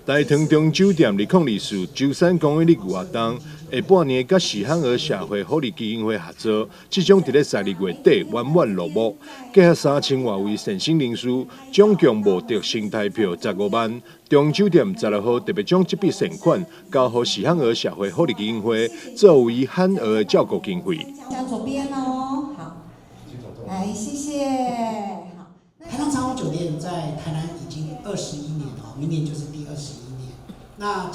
大塘中酒店2024舟山公益日活动，下半年甲时罕儿社会福利基金会合作，即将伫咧12月底圆满落幕。结合3000多位善心人士，总共募得新台票15万。中酒店16号特别将这笔善款交予时罕儿社会福利基金会，作为罕儿的照顾经费。向左边哦，好，来谢谢。台糖长荣酒店在台南已经21年了，明年就是第21年。那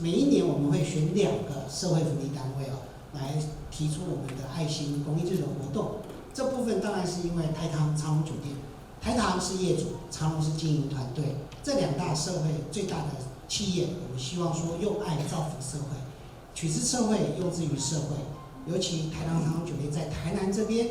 每一年我们会选2个社会福利单位来提出我们的爱心公益日的活动。这部分当然是因为台糖长荣酒店，台糖是业主，长荣是经营团队，这2大社会最大的企业，我们希望说用爱造福社会，取之社会，用之于社会。尤其台糖长荣酒店在台南这边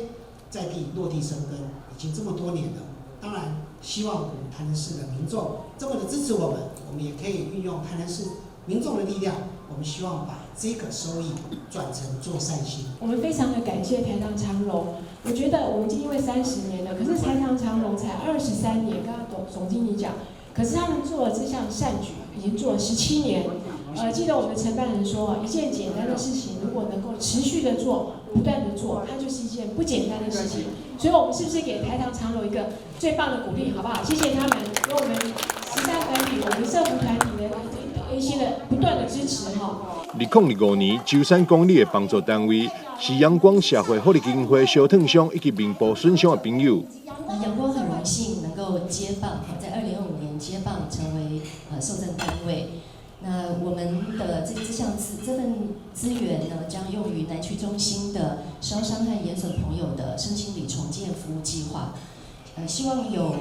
在地落地生根，已经这么多年了。当然，希望我们台南市的民众这么的支持我们，我们也可以运用台南市民众的力量，我们希望把这个收益转成做善心。我们非常的感谢台糖长荣，我觉得我们已经因为30年了，可是台糖长荣才23年，刚刚总经理讲，可是他们做了这项善举，已经做了17年。记得我们承办人说，一件简单的事情，如果能够持续的做，不断的做，它就是一件不简单的事情。所以，我们是不是给台糖长荣一个最棒的鼓励，好不好？谢谢他们给我们慈善团体、我们社福团体的一些的不断的支持哈。2025年，舟山公益的帮助单位是阳光社会福利基金会小烫伤以及面部损伤的朋友。阳光很荣幸能够接棒，在2025年接棒成为受赠单位。那我们的这份资源呢，将用于南区中心的烧伤和眼损朋友的身心理重建服务计划。希望有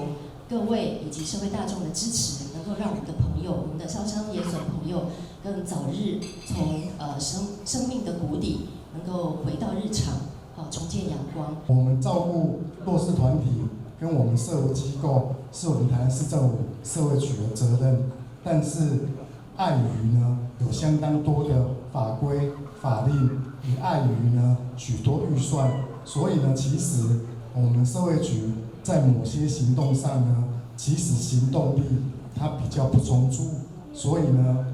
各位以及社会大众的支持，能够让我们的朋友，我们的烧伤眼损朋友，更早日从生命的谷底能够回到日常，重见阳光。我们照顾弱势团体跟我们社福机构是我们台南市政府社会局的责任，但是碍于呢有相当多的法规法令，也碍于呢许多预算，所以呢其实我们社会局在某些行动上呢，其实行动力它比较不充足，所以呢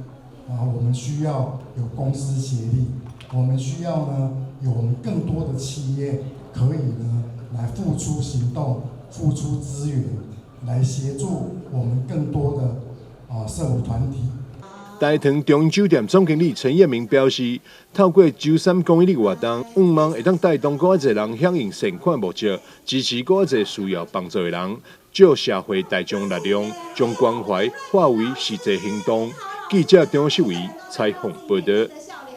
我们需要有公私协力，我们需要呢有我们更多的企业可以呢来付出行动、付出资源，来协助我们更多的社福团体。大塘中英酒店总经理陈彦明表示，透过舟山公益日活动，希望会当带动更多人响应善款募集，支持更多需要帮助的人，借社会大众力量，将关怀化为实际行动。记者张世伟采访报道。